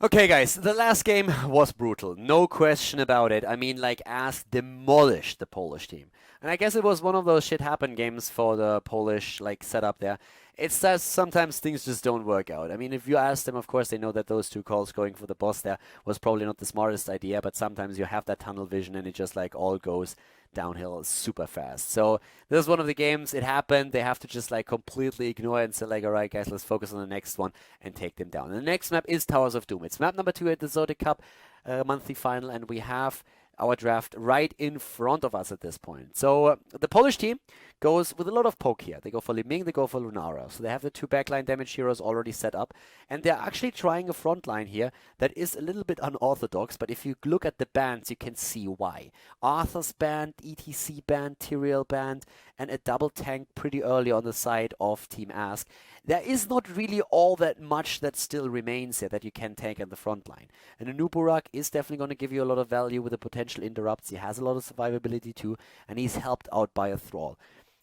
Okay, guys, the last game was brutal. No question about it. I mean, like, AS demolished the Polish team. And I guess it was one of those shit happen games for the Polish, like, setup there. It's that sometimes things just don't work out. I mean, if you ask them, of course, they know that those two calls going for the boss there was probably not the smartest idea, but sometimes you have that tunnel vision and it just, like, all goes downhill super fast. So this is one of the games. It happened. They have to just like completely ignore it and say like, all right, guys, let's focus on the next one and take them down. And the next map is Towers of Doom. It's map number 2 at the ZOTAC Cup Monthly Final, and we have our draft right in front of us at this point. So the Polish team goes with a lot of poke here. They go for Li Ming, they go for Lunara. So they have the 2 backline damage heroes already set up, and they're actually trying a front line here that is a little bit unorthodox, but if you look at the bands, you can see why. Arthur's band, ETC band, Tyrael band, and a double tank pretty early on the side of Team Ask. There is not really all that much that still remains here that you can tank in the front line. And Anuburak is definitely going to give you a lot of value with the potential interrupts. He has a lot of survivability too, and he's helped out by a Thrall.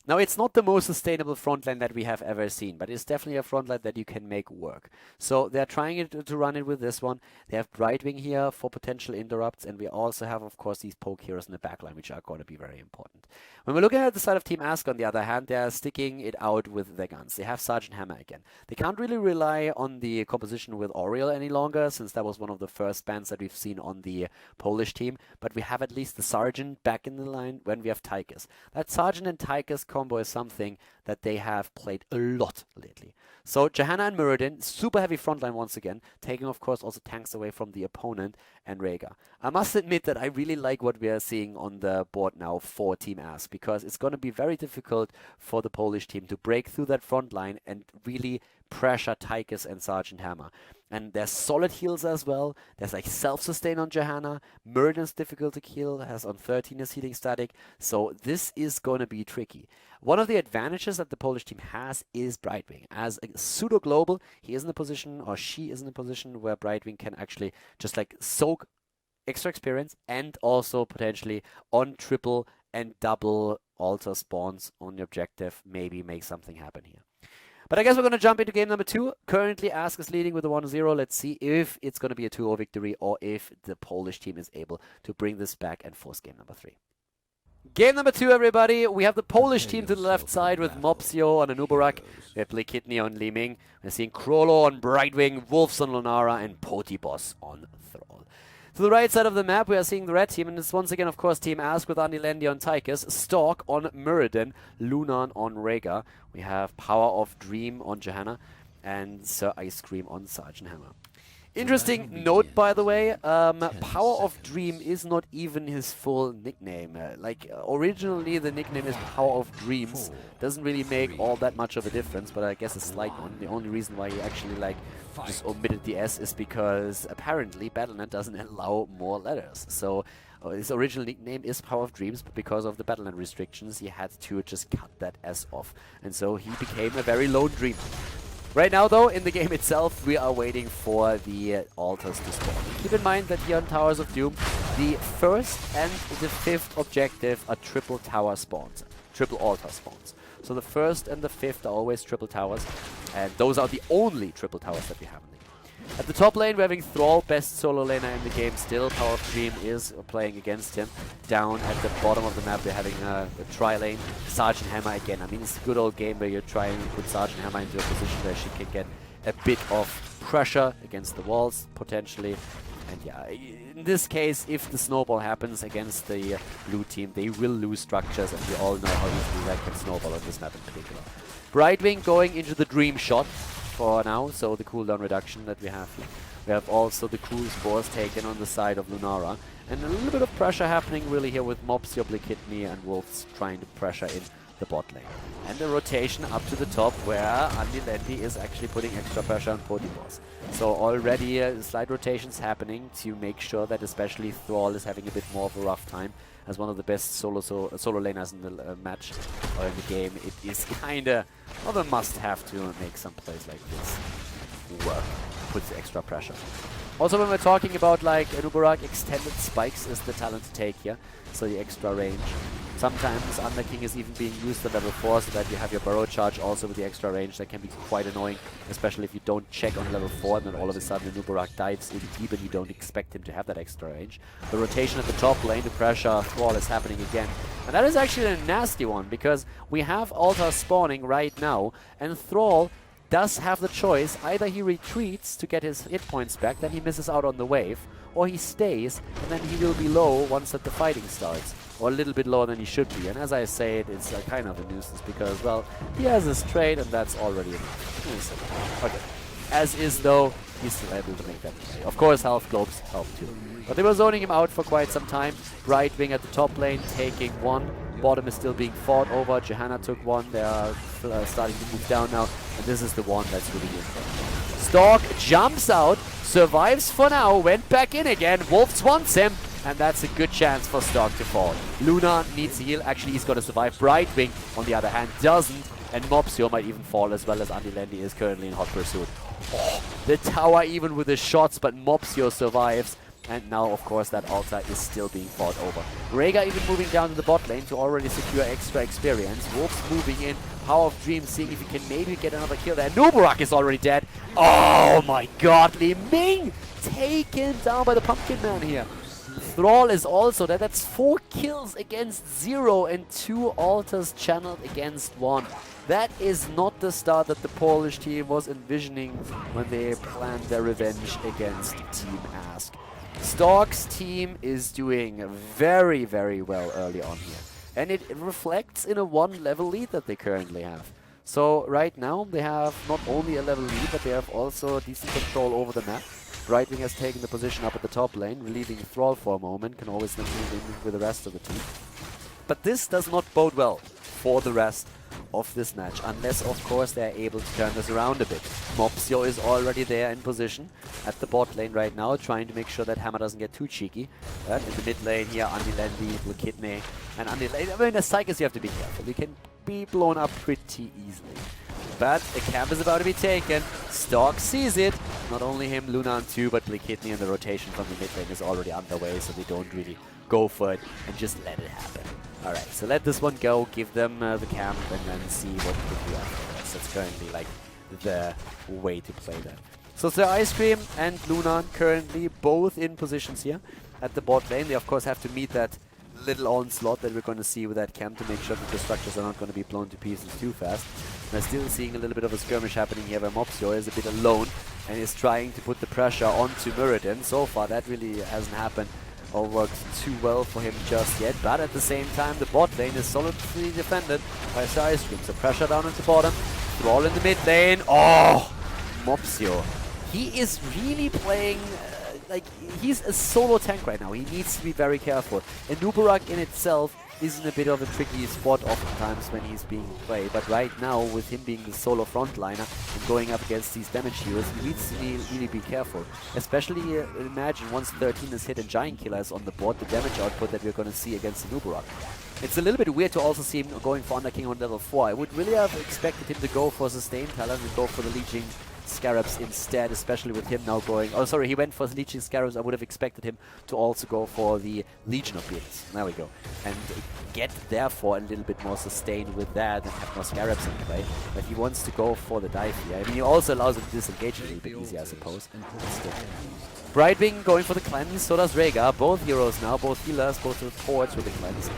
Now, it's not the most sustainable frontline that we have ever seen, but it's definitely a frontline that you can make work. So they're trying to run it with this one. They have Brightwing here for potential interrupts, and we also have, of course, these poke heroes in the backline, which are going to be very important. When we're looking at the side of Team Ask, on the other hand, they're sticking it out with their guns. They have Sergeant Hammer again. They can't really rely on the composition with Oriel any longer, since that was one of the first bans that we've seen on the Polish team, but we have at least the Sergeant back in the line when we have Tychus. That Sergeant and Tychus combo is something that they have played a lot lately. So Johanna and Muradin, super heavy frontline once again, taking of course also tanks away from the opponent and Rhaegar. I must admit that I really like what we are seeing on the board now for Team Ask, because it's going to be very difficult for the Polish team to break through that front line and really pressure Tychus and Sergeant Hammer. And there's solid heals as well. There's like self-sustain on Johanna. Muradin's difficult to kill, has on 13 is healing static. So this is going to be tricky. One of the advantages that the Polish team has is Brightwing. As a pseudo-global, he is in a position, or she is in a position where Brightwing can actually just like soak extra experience and also potentially on triple and double altar spawns on the objective, maybe make something happen here. But I guess we're going to jump into game number 2. Currently, Ask is leading with a 1-0. Let's see if it's going to be a 2-0 victory or if the Polish team is able to bring this back and force game number 3. Game number 2, everybody. We have the Polish team to the left side with Mopsio on Anuburak. We have Blakitny on Li Ming. We're seeing Krolo on Brightwing, Wolves on Lunara, and Potiboss on Thrall. To the right side of the map, we are seeing the red team, and it's once again, of course, Team Ask with Anilendi on Tychus, Stalk on Muradin, Lunan on Rhaegar. We have Power of Dream on Johanna, and Sir Ice Cream on Sergeant Hammer. Interesting note, by the way, Power of Dream is not even his full nickname. Originally the nickname is Power of Dreams. Doesn't really make all that much of a difference, but I guess a slight one. The only reason why he actually just omitted the S is because apparently Battle.net doesn't allow more letters. So his original nickname is Power of Dreams, but because of the Battle.net restrictions, he had to just cut that S off. And so he became a very lone dream. Right now, though, in the game itself, we are waiting for the altars to spawn. Keep in mind that here on Towers of Doom, the first and the fifth objective are triple tower spawns, triple altar spawns. So the first and the fifth are always triple towers, and those are the only triple towers that we have in the game. At the top lane, we're having Thrall, best solo laner in the game still. Power of Dream is playing against him. Down at the bottom of the map, we're having a tri-lane. Sergeant Hammer again. I mean, it's a good old game where you're trying to put Sergeant Hammer into a position where she can get a bit of pressure against the walls, potentially. And yeah, in this case, if the snowball happens against the blue team, they will lose structures, and we all know how easily that can snowball on this map in particular. Brightwing going into the Dream Shot for now, so the cooldown reduction that we have here. We have also the cool spores taken on the side of Lunara, and a little bit of pressure happening really here with Mopsio, Blakitny, and Wolves trying to pressure in the bot lane. And the rotation up to the top where Anilendi is actually putting extra pressure on Potiboss. So already slight rotations happening to make sure that especially Thrall is having a bit more of a rough time. As one of the best solo laners in the match or in the game, it is kinda of a must-have to make some plays like this work, puts extra pressure. Also, when we're talking about like Anuburak, extended spikes is the talent to take here, so the extra range Sometimes Under King is even being used at level 4 so that you have your burrow charge also with the extra range. That can be quite annoying, especially if you don't check on level 4 and then all of a sudden the Nubarak dives in deep and you don't expect him to have that extra range. The rotation at the top lane, the pressure Thrall is happening again. And that is actually a nasty one because we have Altar spawning right now and Thrall does have the choice. Either he retreats to get his hit points back, then he misses out on the wave, or he stays and then he will be low once that the fighting starts. Or a little bit lower than he should be. And as I say, it's kind of a nuisance because, well, he has his trade and that's already enough. Okay. As is though, he's still able to make that play. Of course, health globes help too. But they were zoning him out for quite some time. Right wing at the top lane taking one. Bottom is still being fought over. Johanna took one. They are starting to move down now. And this is the one that's really important. Stork jumps out, survives for now, went back in again. Wolves wants him. And that's a good chance for Stork to fall. Luna needs a heal. Actually, he's going to survive. Brightwing, on the other hand, doesn't. And Mopsio might even fall as well as Andilendi is currently in hot pursuit. Oh, the tower even with the shots, but Mopsio survives. And now, of course, that Altar is still being fought over. Rhaegar even moving down to the bot lane to already secure extra experience. Wolves moving in. Power of Dream seeing if he can maybe get another kill there. Nubarak is already dead. Oh my god, Li Ming taken down by the Pumpkin Man here. Thrall is also dead. That's 4 kills against 0 and 2 altars channeled against 1. That is not the start that the Polish team was envisioning when they planned their revenge against Team Ask. Stork's team is doing very, very well early on here. And it reflects in a 1-level lead that they currently have. So right now they have not only a level lead, but they have also decent control over the map. Brightwing has taken the position up at the top lane, relieving Thrall for a moment, can always then move in with the rest of the team. But this does not bode well for the rest of this match, unless of course they're able to turn this around a bit. Mopsio is already there in position at the bot lane right now, trying to make sure that Hammer doesn't get too cheeky. But in the mid lane here, Andilendi, Blakidney, and Andilendi. I mean, as Psychers you have to be careful. You can be blown up pretty easily. But the camp is about to be taken. Stork sees it. Not only him, Lunan too, but Blakidney and the rotation from the mid lane is already underway, so they don't really go for it and just let it happen. Alright, so let this one go, give them the camp, and then see what we can do afterwards. That's currently like the way to play that. So Sir Ice Cream and Lunan currently both in positions here at the bot lane. They of course have to meet that little onslaught that we're going to see with that camp to make sure that the structures are not going to be blown to pieces too fast. We're still seeing a little bit of a skirmish happening here where Mopsio is a bit alone and is trying to put the pressure onto Muradin. So far that really hasn't happened or worked too well for him just yet, but at the same time the bot lane is solidly defended by Sir Ice Cream. So pressure down into bottom, Thrall in the mid lane. Oh, Mopsio. He is really playing like he's a solo tank right now. He needs to be very careful. And Nubarak in itself is in a bit of a tricky spot oftentimes when he's being played. But right now, with him being the solo frontliner and going up against these damage heroes, he needs to really be careful. Especially imagine once 13 is hit and Giant Killer is on the board, the damage output that we're going to see against the Nubarak. It's a little bit weird to also see him going for Under King on level 4. I would really have expected him to go for Sustain Talent and go for the Leeching Scarabs instead, especially with him now going... Oh, sorry, he went for the Leeching Scarabs. I would have expected him to also go for the Legion of Beings. There we go. And get, therefore, a little bit more sustain with that and have more Scarabs in play. But he wants to go for the dive here. I mean, he also allows him to disengage a little bit easier, I suppose. Brightwing going for the cleanse, so does Rhaegar. Both heroes now, both healers, both forwards with the cleanse.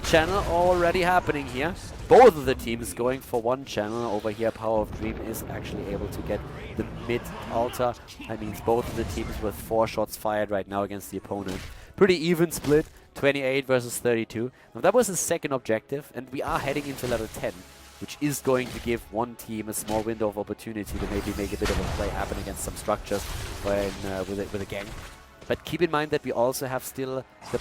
Channel already happening here. Both of the teams going for one channel. Over here, Power of Dream is actually able to get the mid altar. That means both of the teams with 4 shots fired right now against the opponent. Pretty even split, 28 versus 32. Now that was the second objective, and we are heading into level 10, which is going to give one team a small window of opportunity to maybe make a bit of a play happen against some structures when, with a gang. But keep in mind that we also have still the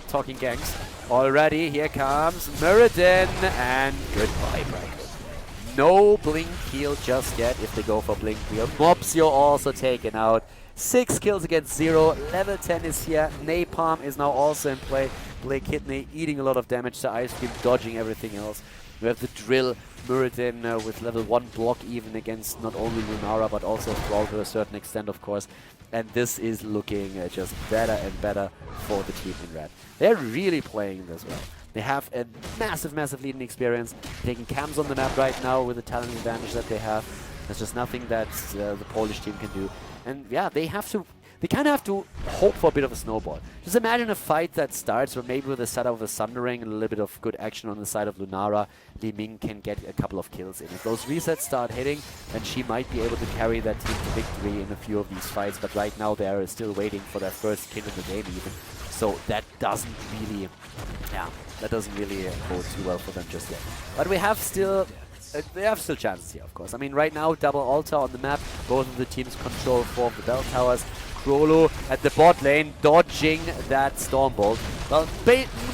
talking gangs. Already, here comes Muradin, and goodbye, Brightwing. No Blink heal just yet if they go for Blink heal. Mopsio also taken out. 6 kills against 0. Level 10 is here. Napalm is now also in play. Blakidney eating a lot of damage to Ice Cream, dodging everything else. We have the Drill, Muradin with level 1 block even against not only Lunara but also Thrall to a certain extent, of course. And this is looking just better and better for the team in red. They're really playing this well. They have a massive, massive lead in experience. Taking cams on the map right now with the talent advantage that they have. There's just nothing that the Polish team can do. And yeah, they kind of have to hope for a bit of a snowball. Just imagine a fight that starts where maybe with a setup of a Sundering and a little bit of good action on the side of Lunara, Li Ming can get a couple of kills in. If those resets start hitting, then she might be able to carry that team to victory in a few of these fights. But right now they are still waiting for their first kill in the game even. So that doesn't really, go too well for them just yet. But we have still... they have still chances here, of course. I mean, right now, double altar on the map. Both of the teams control 4 of the bell towers. Krolo at the bot lane, dodging that Stormbolt. Well,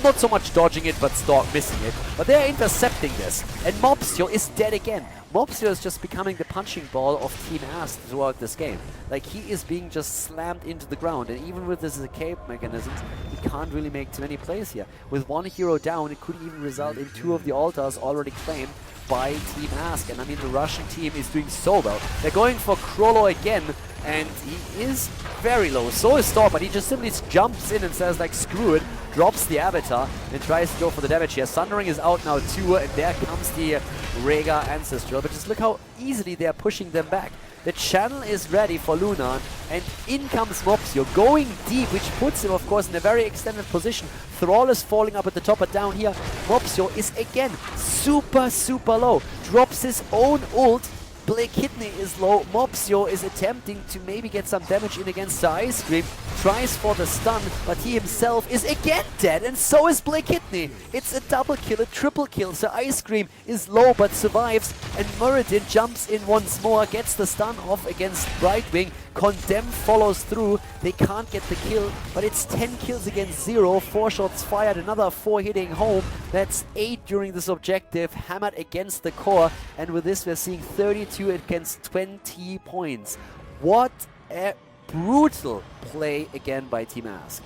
not so much dodging it, but missing it. But they're intercepting this. And Mopsio is dead again. Mopsio is just becoming the punching ball of Team Ask throughout this game. Like, he is being just slammed into the ground. And even with this escape mechanisms, he can't really make too many plays here. With one hero down, it could even result in 2 of the altars already claimed by Team Ask. And I mean, the Russian team is doing so well. They're going for Krolo again, and he is very low. So is Storm, but he just simply jumps in and says, like, screw it, drops the Avatar, and tries to go for the damage here. Sundering is out now too, and there comes the Rhaegar Ancestral. But just look how easily they are pushing them back. The channel is ready for Lunan, and in comes Mopsio, going deep, which puts him, of course, in a very extended position. Thrall is falling up at the top, but down here, Mopsio is again super, super low. Drops his own ult. Blake Kidney is low. Mopsio is attempting to maybe get some damage in against the Ice Cream. Tries for the stun, but he himself is again dead, and so is Blake Kidney. It's a double kill, a triple kill. So Ice Cream is low but survives, and Muradin jumps in once more, gets the stun off against Brightwing. Condemn follows through. They can't get the kill, but it's 10 kills against 0. 4 shots fired, another 4 hitting home. That's 8 during this objective, hammered against the core, and with this we're seeing 32 against 20 points. What a brutal play again by Team Ask.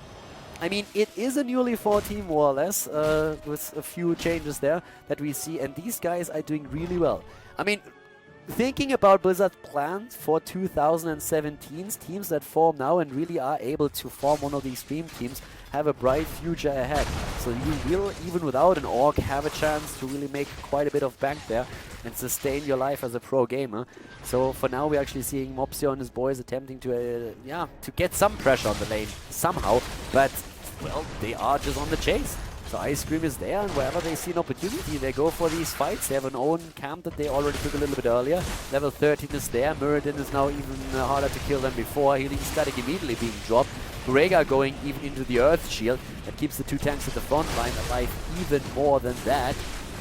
I mean, it is a newly formed team, more or less, with a few changes there that we see, and these guys are doing really well. I mean, thinking about Blizzard's plans for 2017's teams that form now and really are able to form one of these dream teams have a bright future ahead. So you will, even without an orc, have a chance to really make quite a bit of bank there and sustain your life as a pro gamer. So for now we're actually seeing Mopsio and his boys attempting to get some pressure on the lane somehow, but well, they are just on the chase. So Ice Cream is there, and wherever they see an opportunity, they go for these fights. They have an own camp that they already took a little bit earlier. Level 13 is there. Muradin is now even harder to kill than before. Healing static immediately being dropped. Rhaegar going even into the Earth Shield. That keeps the 2 tanks at the front line alive even more than that.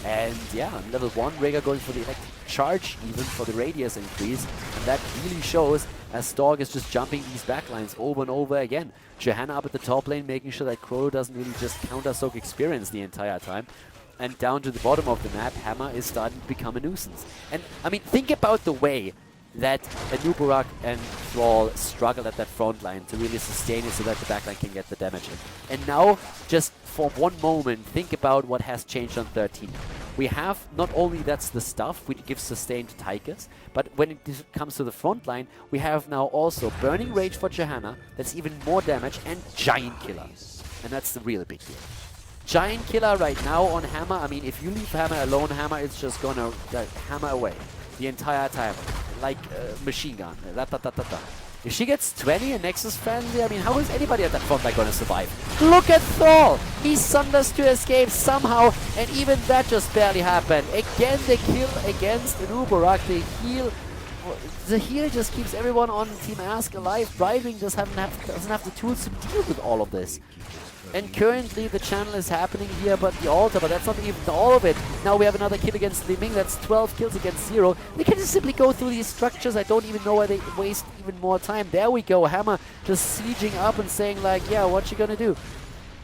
And yeah, on level 1, Rhaegar going for the electric charge even for the radius increase. And that really shows as Stork is just jumping these backlines over and over again. Johanna up at the top lane, making sure that Krolo doesn't really just counter-soak experience the entire time. And down to the bottom of the map, Hammer is starting to become a nuisance. And, I mean, think about the way that Anubarak and Thrall struggled at that front line to really sustain it so that the backline can get the damage in. And now, just for one moment, think about what has changed on 13. We have not only that's the stuff which gives sustain to Tychus, but when it comes to the front line, we have now also Burning Rage for Johanna, that's even more damage, and Giant Killer. And that's the real big deal. Giant Killer right now on Hammer, I mean, if you leave Hammer alone, Hammer is just gonna hammer away the entire time, like machine gun. If she gets 20 and Nexus friendly, I mean, how is anybody at that front line gonna survive? Look at Thrall! He sunders to escape somehow, and even that just barely happened. Again, the kill against Anubarak, the heal just keeps everyone on Team Ask alive. Brightwing just doesn't have the tools to deal with all of this. And currently the channel is happening here, but the altar, but that's not even all of it. Now we have another kill against Li Ming, that's 12 kills against 0. They can just simply go through these structures. I don't even know why they waste even more time. There we go, Hammer just sieging up and saying like, yeah, what you gonna do?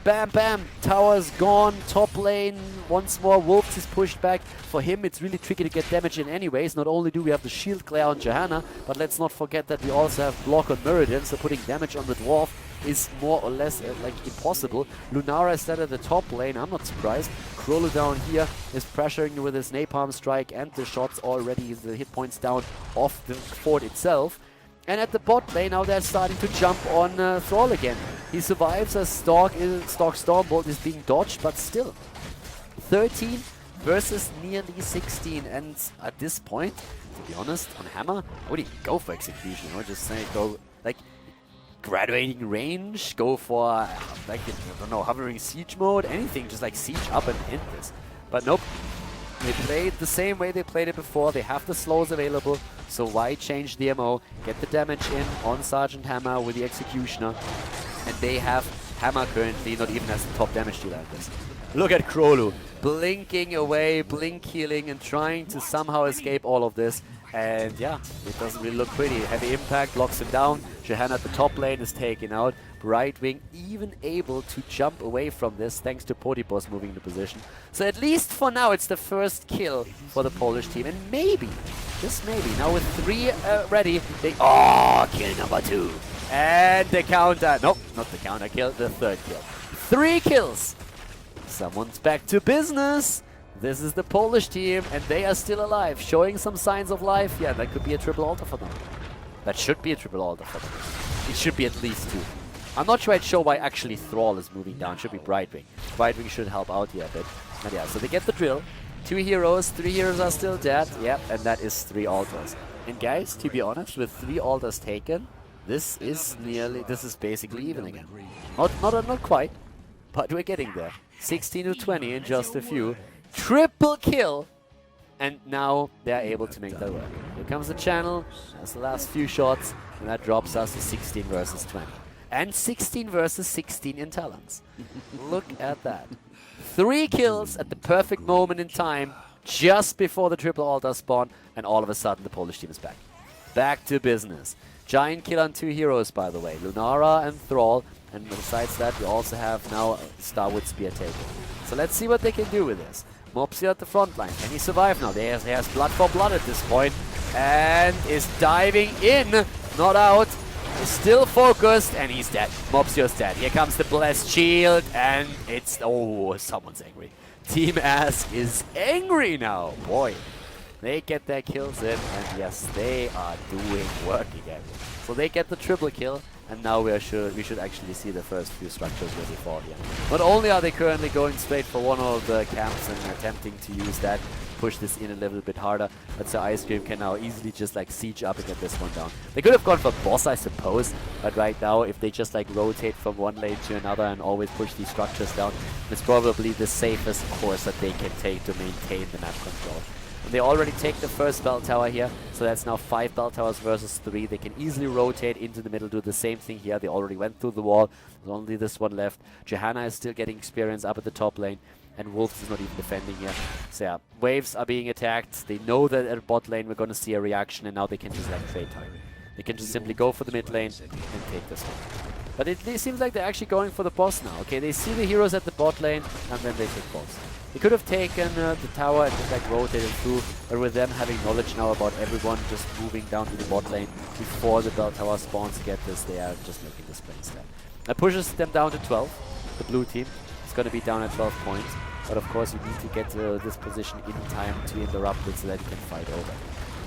Bam, bam, tower's gone, top lane, once more, Wolves is pushed back. For him, it's really tricky to get damage in anyways. Not only do we have the shield glare on Johanna, but let's not forget that we also have block on Muradin, so putting damage on the Dwarf is more or less like impossible. Lunara is dead at the top lane, I'm not surprised. Krolo down here is pressuring with his Napalm Strike and the shots already, the hit points down off the fort itself. And at the bot lane, now they're starting to jump on Thrall again. He survives as Stork Stormbolt is being dodged, but still. 13 versus nearly 16. And at this point, to be honest, on Hammer, I wouldn't even go for execution. I would just say go, like, graduating range, go for, like, I don't know, hovering siege mode, anything, just like siege up and hit this. But nope, they played the same way they played it before. They have the slows available, so why change the MO? Get the damage in on Sergeant Hammer with the Executioner, and they have Hammer currently not even as the top damage dealer at this. Look at Krolu, blinking away, blink healing, and trying to somehow escape all of this. And yeah, it doesn't really look pretty. Heavy impact locks him down. Johanna at the top lane is taken out. Brightwing even able to jump away from this thanks to Potipos moving into position. So at least for now it's the first kill for the Polish team. And maybe, just maybe, now with 3 ready, they... Oh, kill number 2. And the counter. Nope, not the counter kill, the 3rd kill. 3 kills. Someone's back to business. This is the Polish team, and they are still alive, showing some signs of life. Yeah, that could be a triple altar for them. That should be a triple altar for them. It should be at least 2. I'm not quite sure why actually Thrall is moving down. Should be Brightwing. Brightwing should help out here a bit. But yeah, so they get the drill. 2 heroes, 3 heroes are still dead. Yep, and that is 3 altars. And guys, to be honest, with 3 altars taken, this is basically even again. Not quite, but we're getting there. 16 to 20 in just a few. Triple kill, and now they're able to make that work. Here comes the channel, that's the last few shots, and that drops us to 16 versus 20. And 16 versus 16 in talents. Look at that. 3 kills at the perfect moment in time, just before the triple altar spawn, and all of a sudden the Polish team is back. Back to business. Giant kill on 2 heroes, by the way, Lunara and Thrall, and besides that we also have now Starwood Spear taken. So let's see what they can do with this. Mopsy at the front line. Can he survive now? He has blood for blood at this point. And is diving in. Not out. He's still focused. And he's dead. Mopsio's dead. Here comes the blessed shield. And it's... Oh, someone's angry. Team Ask is angry now. Boy. They get their kills in. And yes, they are doing work again. So they get the triple kill. And now we should actually see the first few structures really fall here. Not only are they currently going straight for one of the camps and attempting to use that, push this in a little bit harder, but so Ice Cream can now easily just like siege up and get this one down. They could have gone for boss, I suppose, but right now if they just like rotate from one lane to another and always push these structures down, it's probably the safest course that they can take to maintain the map control. They already take the first bell tower here, so that's now 5 bell towers versus 3. They can easily rotate into the middle, do the same thing here. They already went through the wall. There's only this one left. Johanna is still getting experience up at the top lane, and Wolf is not even defending here. So yeah, waves are being attacked. They know that at bot lane we're going to see a reaction, and now they can just like trade time. They can just simply go for the mid lane and take this one. But it seems like they're actually going for the boss now. Okay, they see the heroes at the bot lane, and then they take boss. They could have taken the tower and just like rotated through, but with them having knowledge now about everyone just moving down to the bot lane before the bell tower spawns to get this, they are just making this play instead. That pushes them down to 12, the blue team. It's going to be down at 12 points, but of course you need to get this position in time to interrupt it so that you can fight over.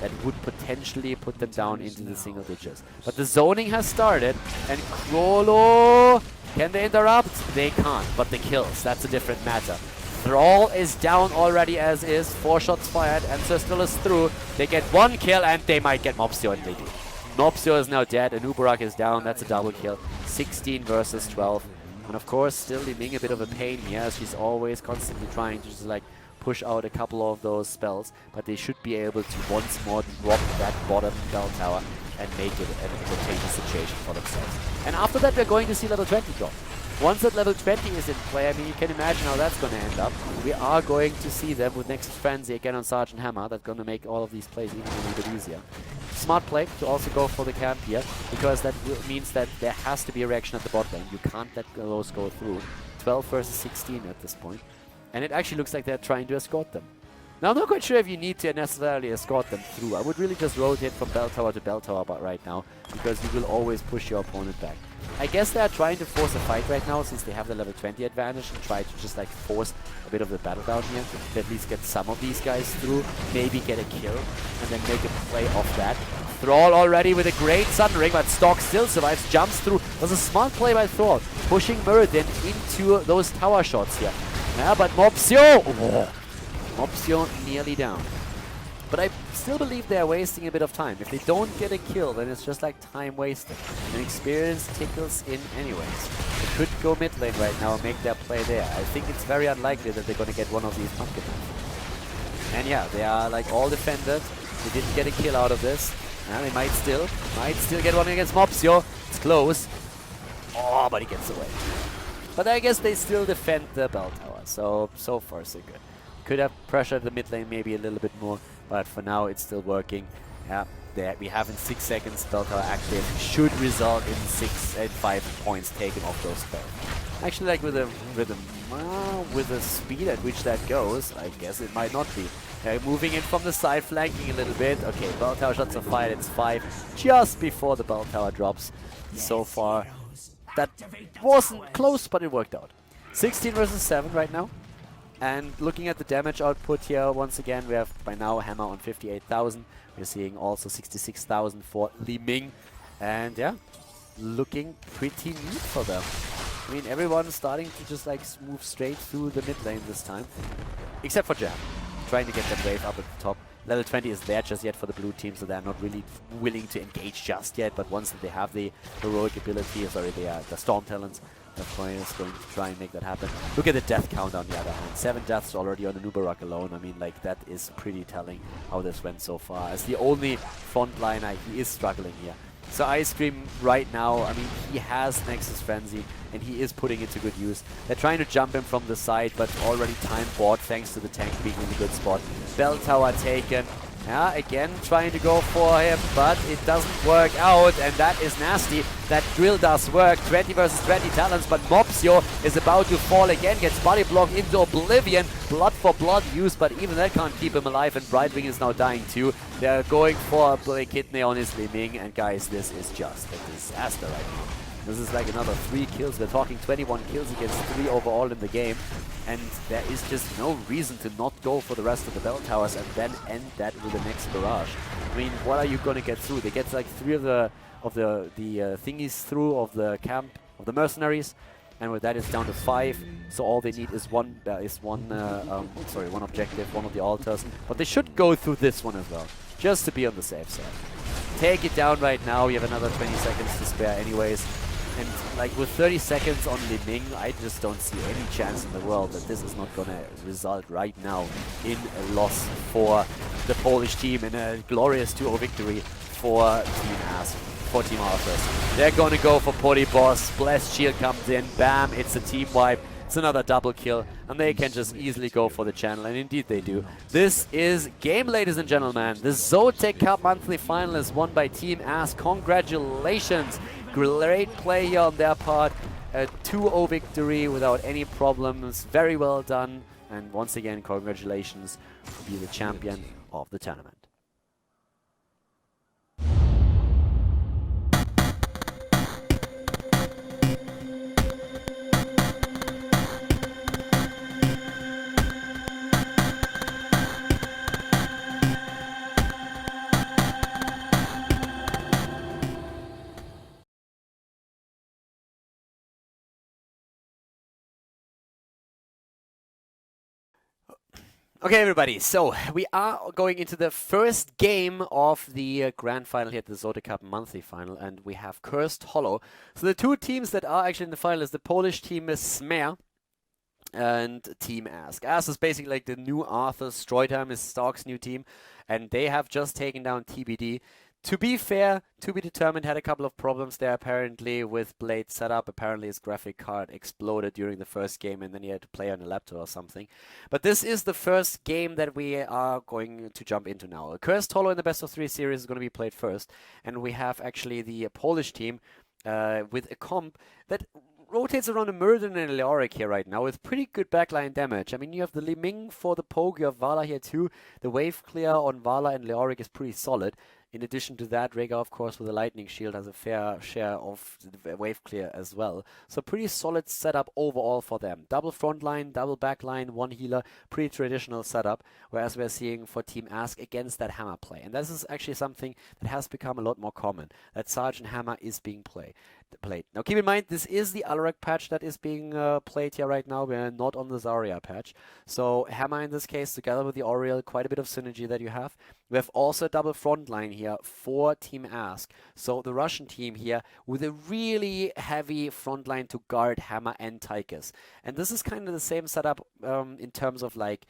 That would potentially put them down into the single digits. But the zoning has started, and Krolo, can they interrupt? They can't, but the kills, that's a different matter. Thrall is down already as is, 4 shots fired, Ancestral is through. They get 1 kill and they might get Mopsio, and they do. Mopsio is now dead, and Ubarak is down, that's a double kill. 16 versus 12. And of course, still Li Ming a bit of a pain here, as she's always constantly trying to just like push out a couple of those spells, but they should be able to once more drop that bottom bell tower and make it an advantageous situation for themselves. And after that, we're going to see level 20 drop. Once that level 20 is in play, I mean, you can imagine how that's going to end up. We are going to see them with Nexus Frenzy again on Sergeant Hammer. That's going to make all of these plays even a little bit easier. Smart play to also go for the camp here, because that means that there has to be a reaction at the bot lane. You can't let those go through. 12 versus 16 at this point. And it actually looks like they're trying to escort them. Now, I'm not quite sure if you need to necessarily escort them through. I would really just rotate from bell tower to bell tower right now, because you will always push your opponent back. I guess they are trying to force a fight right now, since they have the level 20 advantage, and try to just like force a bit of the battle down here to at least get some of these guys through, maybe get a kill, and then make a play off that. Thrall already with a great Sun Ring, but Stalk still survives, jumps through. It was a smart play by Thrall, pushing Muradin into those tower shots here. Yeah, but Mopsio! Oh, Mopsio nearly down. But I still believe they're wasting a bit of time. If they don't get a kill, then it's just like time wasted. And experience tickles in anyways. They could go mid lane right now and make their play there. I think it's very unlikely that they're going to get one of these pumpkin knives. And yeah, they are like all defended. They didn't get a kill out of this. And they might still get one against Mopsio. It's close. Oh, but he gets away. But I guess they still defend the bell tower. So far so good. Could have pressured the mid lane maybe a little bit more. But for now, it's still working. Yeah, we have in 6 seconds bell tower active. Should result in 5 points taken off those spells. Actually, like with the speed at which that goes, I guess it might not be. Moving in from the side, flanking a little bit. Okay, bell tower shots are fired. It's 5 just before the bell tower drops. So far, that wasn't close, but it worked out. 16 versus 7 right now. And looking at the damage output here, once again, we have by now Hammer on 58,000. We're seeing also 66,000 for Li Ming. And yeah, looking pretty neat for them. I mean, everyone's starting to just like move straight through the mid lane this time. Except for Jam, trying to get that wave up at the top. Level 20 is there just yet for the blue team, so they're not really willing to engage just yet. But once they have the heroic ability, the storm talents, Deathcoin is going to try and make that happen. Look at the death count on the other hand. 7 deaths already on the Nubarak alone. I mean, like, that is pretty telling how this went so far. As the only frontliner, he is struggling here. So Ice Cream right now, I mean, he has Nexus Frenzy, and he is putting it to good use. They're trying to jump him from the side, but already time bought thanks to the tank being in a good spot. Bell tower taken. Yeah, again, trying to go for him, but it doesn't work out, and that is nasty. That drill does work. 20 versus 20 talents, but Mopsio is about to fall again, gets body blocked into oblivion. Blood for blood use, but even that can't keep him alive, and Brightwing is now dying too. They're going for a kidney on his Li Ming, and guys, this is just a disaster right now. This is like another 3 kills. We're talking 21 kills against 3 overall in the game. And there is just no reason to not go for the rest of the bell towers and then end that with the next barrage. I mean, what are you going to get through? They get like 3 of the thingies through of the camp, of the mercenaries. And with that, it's down to 5. So all they need is one objective, one of the altars. But they should go through this one as well, just to be on the safe side. Take it down right now. You have another 20 seconds to spare anyways. And like with 30 seconds on Li Ming, I just don't see any chance in the world that this is not going to result right now in a loss for the Polish team and a glorious 2-0 victory for Team Arthurs. They're going to go for Potty Boss. Blessed Shield comes in. Bam, it's a team wipe. It's another double kill, and they can just easily go for the channel, and indeed they do. This is game, ladies and gentlemen. The ZOTAC Cup Monthly Final is won by Team Ask. Congratulations. Great play here on their part. A 2-0 victory without any problems. Very well done. And once again, congratulations to be the champion of the tournament. Okay, everybody, so we are going into the first game of the grand final here at the ZOTAC Cup Monthly Final, and we have Cursed Hollow. So the 2 teams that are actually in the final is the Polish team is Smer and Team Ask. Ask is basically like the new Arthur. Stroytime is Stark's new team, and they have just taken down TBD. To be fair, to be determined had a couple of problems there apparently with Blade setup. Apparently his graphic card exploded during the first game and then he had to play on a laptop or something. But this is the first game that we are going to jump into now. Cursed Hollow in the best of 3 series is going to be played first. And we have actually the Polish team with a comp that rotates around a Murden and a Leoric here right now with pretty good backline damage. I mean, you have the Li Ming for the poke, you have Vala here too. The wave clear on Vala and Leoric is pretty solid. In addition to that, Rega, of course, with a lightning shield has a fair share of the wave clear as well. So pretty solid setup overall for them. Double front line, double back line, 1 healer, pretty traditional setup. Whereas we're seeing for Team Ask against that hammer play. And this is actually something that has become a lot more common. That Sergeant Hammer is being played. played. Now keep in mind, this is the Alarak patch that is being played here right now. We're not on the Zarya patch. So Hammer in this case, together with the Oriel, quite a bit of synergy that you have. We have also a double front line here for Team Ask. So the Russian team here with a really heavy front line to guard Hammer and Tychus. And this is kind of the same setup in terms of like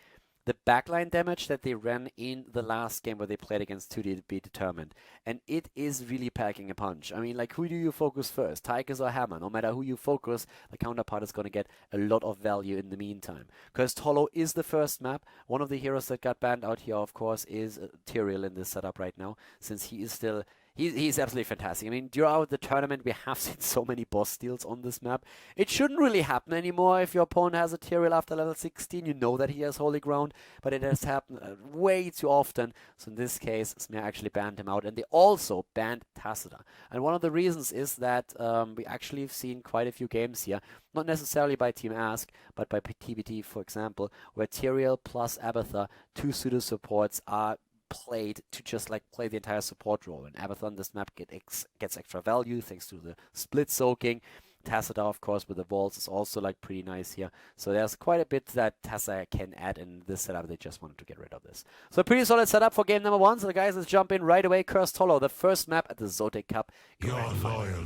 the backline damage that they ran in the last game where they played against 2D Be Determined. And it is really packing a punch. I mean, like, who do you focus first? Tychus or Hammer? No matter who you focus, the counterpart is going to get a lot of value in the meantime. Cursed Hollow is the first map. One of the heroes that got banned out here, of course, is Tyrael in this setup right now, since he is still... He's absolutely fantastic. I mean, throughout the tournament, we have seen so many boss steals on this map. It shouldn't really happen anymore if your opponent has a Tyrael after level 16. You know that he has Holy Ground, but it has happened way too often. So in this case, Smear actually banned him out, and they also banned Tacita. And one of the reasons is that we actually have seen quite a few games here, not necessarily by Team Ask, but by TBT, for example, where Tyrael plus Abathur, two pseudo supports, are played to just like play the entire support role. And Abathur on this map gets extra value thanks to the split soaking. Tacita, of course, with the walls is also like pretty nice here. So there's quite a bit that Tacita can add in this setup. They just wanted to get rid of this. So pretty solid setup for game number 1. So guys, let's jump in right away. Cursed Hollow, the first map at the ZOTAC Cup Grand Final.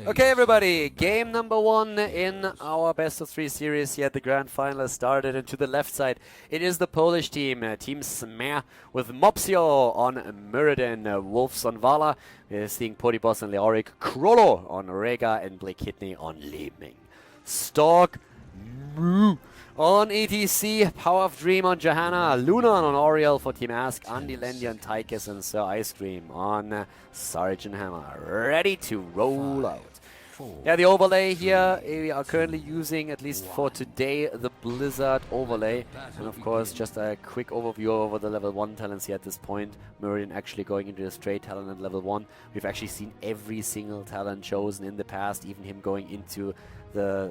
Okay, everybody, game number 1 in our best of 3 series here at the Grand Final has started. And to the left side, it is the Polish team, Team Smear, with Mopsio on Muradin, Wolves on Vala. We're seeing Podyboss and Leoric, Krollo on Rega, and Blake Kidney on Leming. Stork, Moo on ETC, Power of Dream on Johanna, Lunan on Oriel for Team Ask, Andy Lendy on Tychus, and Sir Ice Cream on Sergeant Hammer. Ready to roll out. Yeah, the overlay here, we are currently using, at least for today, the Blizzard overlay. And of course, just a quick overview over the level 1 talents here at this point. Meridian actually going into the straight talent at level 1. We've actually seen every single talent chosen in the past, even him going into the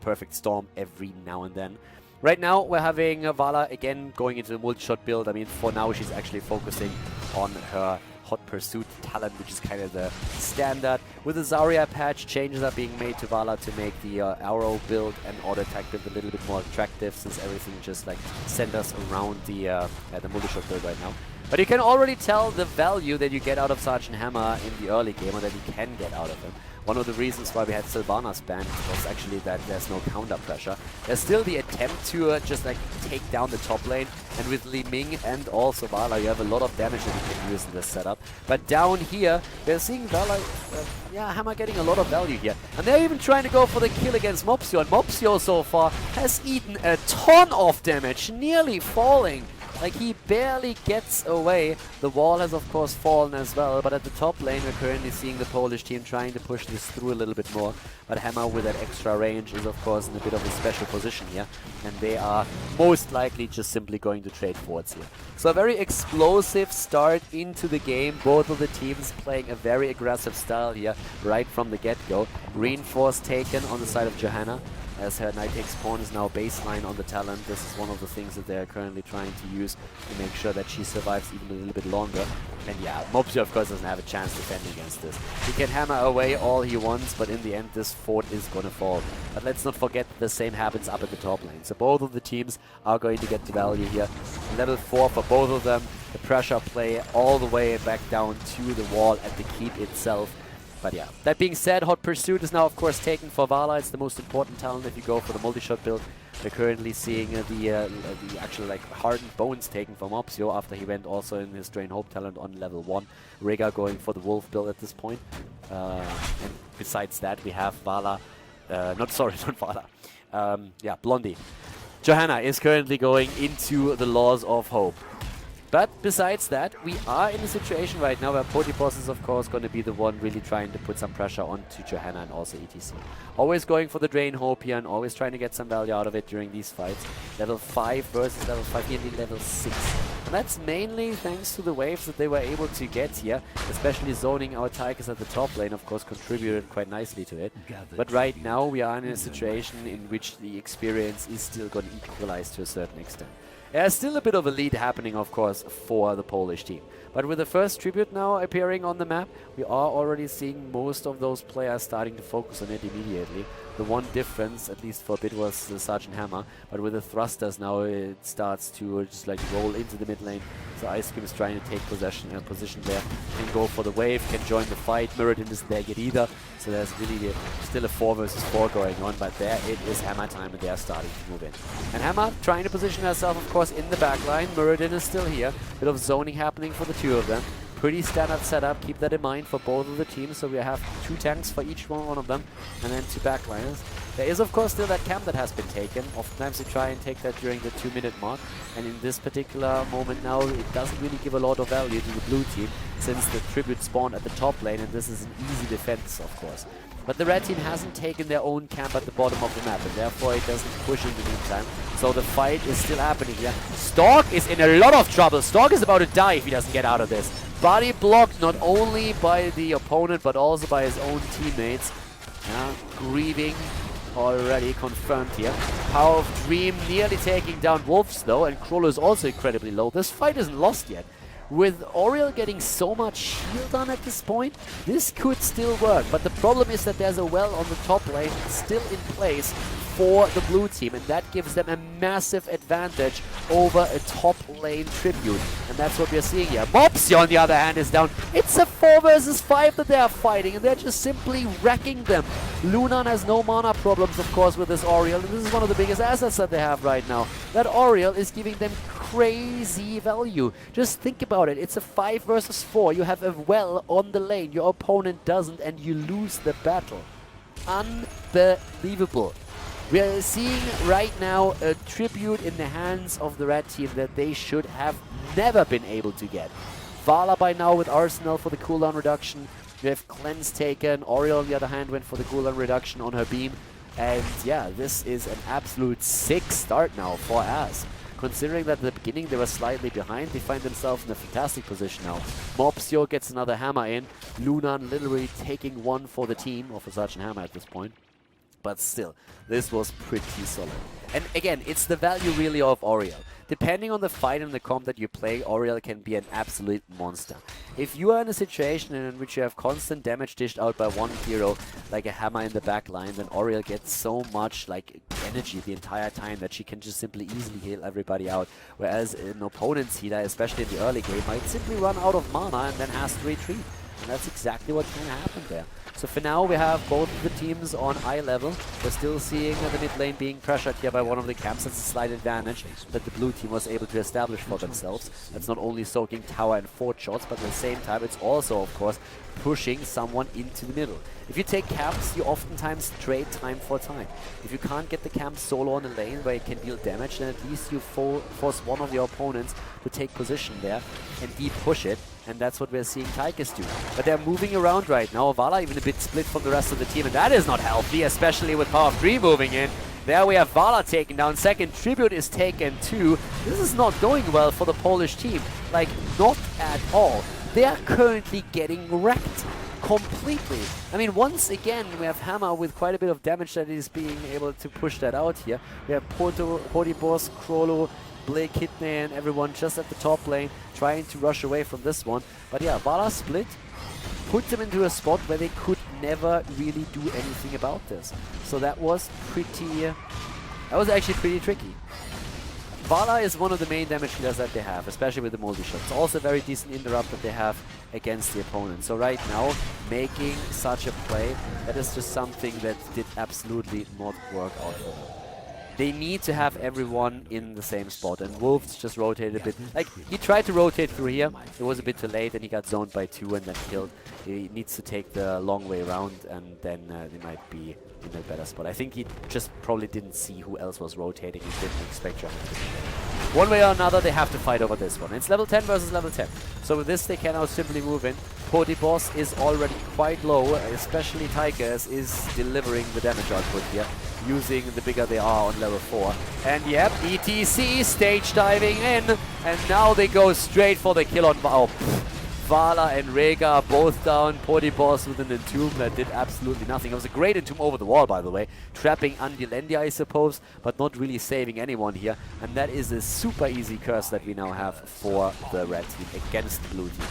perfect storm every now and then. Right now, we're having Vala again going into the multi-shot build. I mean, for now, she's actually focusing on her Hot Pursuit talent, which is kind of the standard. With the Zarya patch, changes are being made to Vala to make the arrow build and auto attack build a little bit more attractive, since everything just like centers around the multi-shot build right now. But you can already tell the value that you get out of Sergeant Hammer in the early game, or that you can get out of him. One of the reasons why we had Sylvanas banned was actually that there's no counter pressure. There's still the attempt to just like take down the top lane, and with Li Ming and also Vala, you have a lot of damage that you can use in this setup. But down here, we're seeing Vala, Hammer getting a lot of value here. And they're even trying to go for the kill against Mopsio, and Mopsio so far has eaten a ton of damage, nearly falling. Like, he barely gets away. The wall has, of course, fallen as well, but at the top lane, we're currently seeing the Polish team trying to push this through a little bit more. But Hammer, with that extra range, is, of course, in a bit of a special position here, and they are most likely just simply going to trade forwards here. So a very explosive start into the game. Both of the teams playing a very aggressive style here right from the get-go. Reinforce taken on the side of Johanna, as her Nighthawk spawn is now baseline on the talent. This is one of the things that they're currently trying to use to make sure that she survives even a little bit longer. And yeah, Mopsio of course doesn't have a chance defending against this. He can hammer away all he wants, but in the end this fort is gonna fall. But let's not forget the same happens up at the top lane. So both of the teams are going to get the value here. Level 4 for both of them. The pressure play all the way back down to the wall at the keep itself. But yeah, that being said, Hot Pursuit is now of course taken for Vala. It's the most important talent if you go for the multi-shot build. We're currently seeing the actual like hardened bones taken from Mopsio after he went also in his Drain Hope talent on level 1. Rega going for the Wolf build at this point. And besides that, we have Vala. Not Vala. Blondie. Johanna is currently going into the Laws of Hope. But besides that, we are in a situation right now where Podyboss is of course going to be the one really trying to put some pressure onto Johanna and also ETC. Always going for the Drain Hope here and always trying to get some value out of it during these fights. Level 5 versus level 5, nearly level 6. And that's mainly thanks to the waves that they were able to get here, especially zoning our Tychus at the top lane, of course, contributed quite nicely to it. But right now we are in a situation in which the experience is still going to equalize to a certain extent. There's still a bit of a lead happening, of course, for the Polish team. But with the first tribute now appearing on the map, we are already seeing most of those players starting to focus on it immediately. The one difference, at least for a bit, was the Sergeant Hammer. But with the thrusters now, it starts to just like roll into the mid lane. So Ice Cream is trying to take position there. Can go for the wave, can join the fight. Mirrodin isn't there yet either. So there's really still a 4 versus 4 going on. But there it is Hammer time, and they're starting to move in. And Hammer trying to position herself, of course, in the back line. Mirrodin is still here. Bit of zoning happening for the two of them. Pretty standard setup, keep that in mind for both of the teams. So we have 2 tanks for each one of them, and then 2 backliners. There is, of course, still that camp that has been taken. Oftentimes they try and take that during the 2-minute mark. And in this particular moment now, it doesn't really give a lot of value to the blue team, since the tribute spawned at the top lane, and this is an easy defense, of course. But the red team hasn't taken their own camp at the bottom of the map, and therefore it doesn't push in the meantime. So the fight is still happening here. Stork is in a lot of trouble. Stork is about to die if he doesn't get out of this. Body blocked not only by the opponent, but also by his own teammates. Grieving already confirmed here. Power of Dream nearly taking down Wolves though, and Krollo is also incredibly low. This fight isn't lost yet. With Oriel getting so much shield on at this point, this could still work. But the problem is that there's a well on the top lane still in place for the blue team, and that gives them a massive advantage over a top lane tribute. And that's what we're seeing here. Mopsy, on the other hand, is down. It's a 4 versus 5 that they're fighting, and they're just simply wrecking them. Lunan has no mana problems, of course, with this Oriel, and this is one of the biggest assets that they have right now. That Oriel is giving them crazy value. Just think about it. It's a 5 versus 4. You have a well on the lane. Your opponent doesn't, and you lose the battle. Unbelievable. We are seeing right now a tribute in the hands of the red team that they should have never been able to get. Vala by now with Arsenal for the cooldown reduction. We have Cleanse taken. Oriel, on the other hand, went for the cooldown reduction on her beam. And yeah, this is an absolute sick start now for us. Considering that at the beginning they were slightly behind, they find themselves in a fantastic position now. Mopsio gets another hammer in. Lunan literally taking one for the team, or for Sergeant Hammer at this point. But still, this was pretty solid. And again, it's the value really of Oriel. Depending on the fight and the comp that you play, Oriel can be an absolute monster. If you are in a situation in which you have constant damage dished out by one hero, like a hammer in the back line, then Oriel gets so much like energy the entire time that she can just simply easily heal everybody out. Whereas an opponent's healer, especially in the early game, might simply run out of mana and then has to retreat. And that's exactly what can happen there. So for now, we have both of the teams on eye level. We're still seeing the mid lane being pressured here by one of the camps. That's a slight advantage that the blue team was able to establish for themselves. That's not only soaking tower and fort shots, but at the same time, it's also, of course, pushing someone into the middle. If you take camps, you oftentimes trade time for time. If you can't get the camp solo on a lane where it can deal damage, then at least you force one of your opponents to take position there and deep push it. And that's what we're seeing Tychus do. But they're moving around right now. Vala even a bit split from the rest of the team, and that is not healthy, especially with Power of 3 moving in. There we have Vala taken down. Second Tribute is taken too. This is not going well for the Polish team. Like, not at all. They are currently getting wrecked completely. I mean, once again, we have Hammer with quite a bit of damage that is being able to push that out here. We have Portibos, Krollo, Blake, Hitman, and everyone just at the top lane trying to rush away from this one. But yeah, Vala split, put them into a spot where they could never really do anything about this. So that was actually pretty tricky. Vala is one of the main damage dealers that they have, especially with the multi-shot. It's also a very decent interrupt that they have against the opponent. So right now, making such a play, that is just something that did absolutely not work out for them. They need to have everyone in the same spot, and Wolves just rotated a bit. Like, he tried to rotate through here, it was a bit too late, and he got zoned by 2 and then killed. He needs to take the long way around, and then they might be in a better spot. I think he just probably didn't see who else was rotating and didn't expect Germany to do that. One way or another, they have to fight over this one. It's level 10 versus level 10. So with this, they can now simply move in. Portibos is already quite low, especially Tychus is delivering the damage output here, using the bigger they are on level 4. And yep, ETC stage diving in, and now they go straight for the kill on Vala. Vala and Rega both down. Boss with an Entomb that did absolutely nothing. It was a great Entomb over the wall, by the way. Trapping Andilendi, I suppose, but not really saving anyone here. And that is a super easy curse that we now have for the red team against the blue team.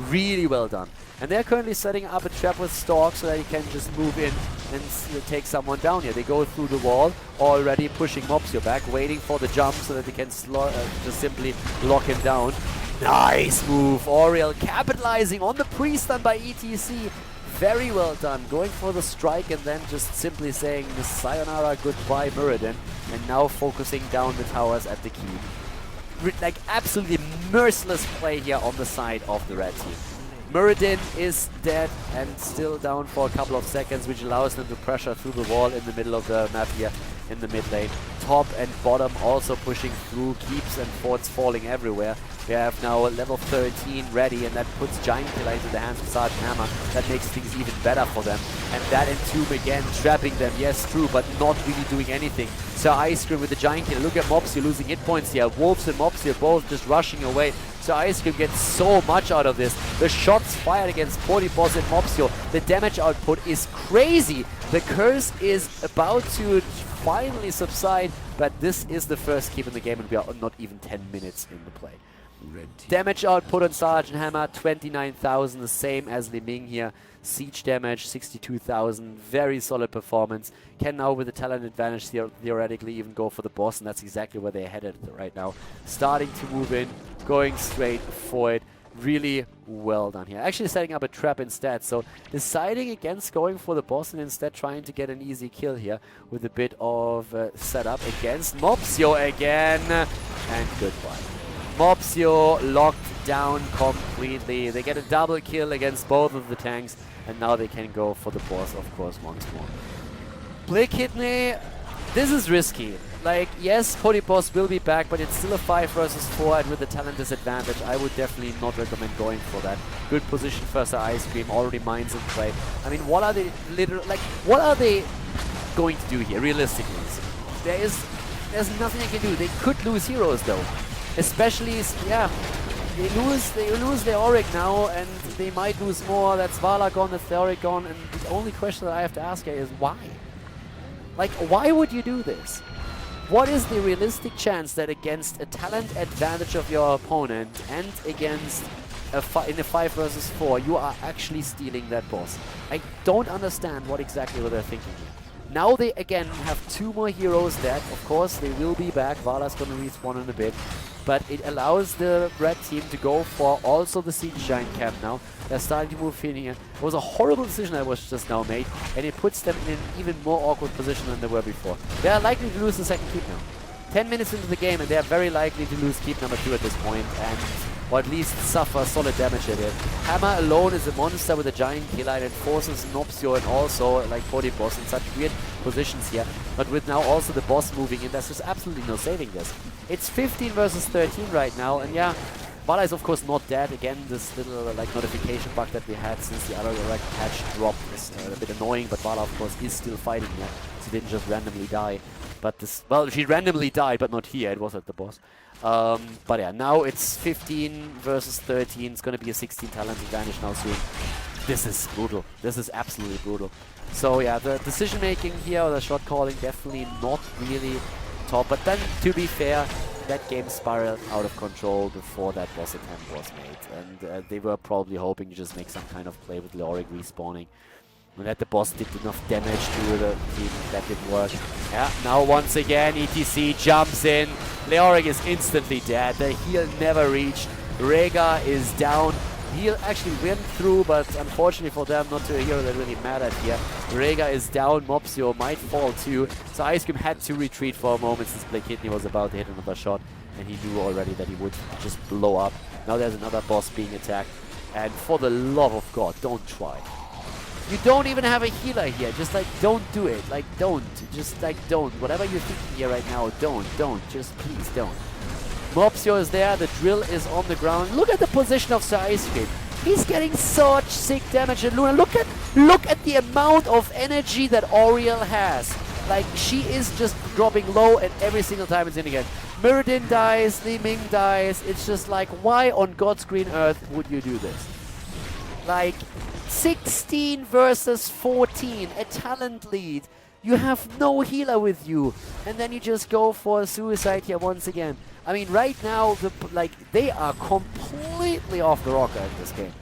Really well done. And they're currently setting up a trap with Stork so that he can just move in and take someone down here. They go through the wall, already pushing Mopsio back, waiting for the jump so that they can just simply lock him down. Nice move, Oriel capitalizing on the pre-stun by ETC. Very well done, going for the strike and then just simply saying sayonara, goodbye Muradin, and now focusing down the towers at the key. Like absolutely merciless play here on the side of the red team. Muradin is dead and still down for a couple of seconds, which allows them to pressure through the wall in the middle of the map here in the mid lane. Top and bottom also pushing through, keeps and forts falling everywhere. We have now level 13 ready, and that puts Giant Killer into the hands of Sergeant Hammer. That makes things even better for them. And that Entomb again, trapping them, yes, true, but not really doing anything. So Ice Cream with the Giant Killer. Look at Mopsio losing hit points here. Wolves and Mopsio both just rushing away. So Ice Cream gets so much out of this. The shots fired against Boss and Mopsio. The damage output is crazy. The curse is about to finally subside, but this is the first keep in the game, and we are not even 10 minutes in the play. Damage output on Sergeant Hammer, 29,000, the same as Li Ming here. Siege damage, 62,000, very solid performance. Can now, with the talent advantage, theoretically even go for the boss, and that's exactly where they're headed right now. Starting to move in, going straight for it. Really well done here. Actually setting up a trap instead, so deciding against going for the boss and instead trying to get an easy kill here with a bit of setup against Mopsio again. And goodbye. Mopsio locked down completely. They get a double kill against both of the tanks, and now they can go for the boss, of course, once more. Blake Kidney, this is risky. Like, yes, Boss will be back, but it's still a 5 versus 4, and with the talent disadvantage, I would definitely not recommend going for that. Good position for Sir Ice Cream, already mines in play. I mean, what are they what are they going to do here, realistically? There's nothing they can do. They could lose heroes, though. Especially, yeah, they lose their Auric now, and they might lose more. That's Vala gone, the Theoric gone, and the only question that I have to ask here is why? Like, why would you do this? What is the realistic chance that against a talent advantage of your opponent and against in a 5 versus 4, you are actually stealing that boss? I don't understand what they're thinking here. Now they again have 2 more heroes dead. Of course, they will be back. Vala's going to respawn in a bit. But it allows the red team to go for also the Siege Giant camp now. They're starting to move in here. It was a horrible decision that was just now made, and it puts them in an even more awkward position than they were before. They are likely to lose the second keep now. 10 minutes into the game, and they are very likely to lose keep number 2 at this point, and or at least suffer solid damage at it. Hammer alone is a monster with a Giant Killer, and it forces Mopsio and also like Boss in such weird positions here. But with now also the boss moving in, there's just absolutely no saving this. It's 15 versus 13 right now, and yeah, Vala is of course not dead. Again, this little like notification bug that we had since the other patch dropped is a bit annoying, but Vala of course is still fighting here. She didn't just randomly die. But this, well, she randomly died, but not here, it was at the boss. But yeah, now it's 15 versus 13. It's going to be a 16 talent advantage now soon. This is brutal. This is absolutely brutal. So yeah, the decision making here, or the shot calling, definitely not really top. But then, to be fair, that game spiraled out of control before that boss attempt was made. And they were probably hoping to just make some kind of play with Leoric respawning. And that the boss did enough damage to the team, that didn't work. Yeah, now once again, ETC jumps in. Leoric is instantly dead. The heal never reached. Rega is down. Heal actually went through, but unfortunately for them, not to a hero that really mattered here. Rega is down. Mopsio might fall too. So Ice Cream had to retreat for a moment since Blake Kidney was about to hit another shot. And he knew already that he would just blow up. Now there's another boss being attacked. And for the love of God, don't try. You don't even have a healer here. Just like, don't do it. Like, don't. Just like, don't. Whatever you're thinking here right now, don't. Just please don't. Mopsio is there. The drill is on the ground. Look at the position of Sir Ice Cream. He's getting such sick damage. And Luna, look at the amount of energy that Oriel has. Like, she is just dropping low, and every single time it's in again. Muradin dies, Li Ming dies. It's just like, why on God's green earth would you do this? Like 16 versus 14, a talent lead. You have no healer with you, and then you just go for a suicide here once again. I mean, right now, they are completely off the rocker in this game.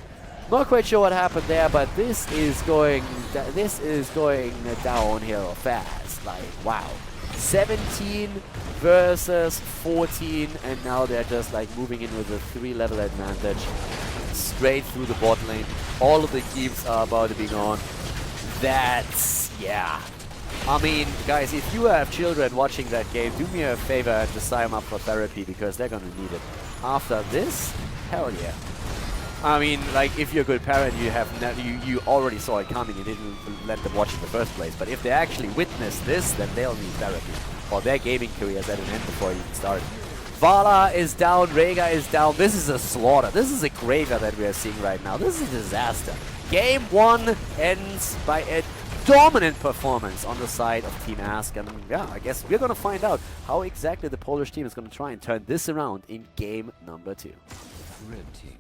Not quite sure what happened there, but this is going downhill fast. Like, wow. 17 versus 14, and now they're just like moving in with a 3-level advantage. Straight through the bot lane. All of the keeps are about to be gone. That's, yeah. I mean, guys, if you have children watching that game, do me a favor and just sign them up for therapy, because they're gonna need it. After this, hell yeah. I mean, like, if you're a good parent, you already saw it coming and didn't let them watch in the first place. But if they actually witness this, then they'll need therapy. Or their gaming careers at an end before it even started. Vala is down, Rhaegar is down. This is a slaughter. This is a graveyard that we are seeing right now. This is a disaster. Game 1 ends by a dominant performance on the side of Team Ask. And yeah, I guess we're going to find out how exactly the Polish team is going to try and turn this around in game number 2. Red team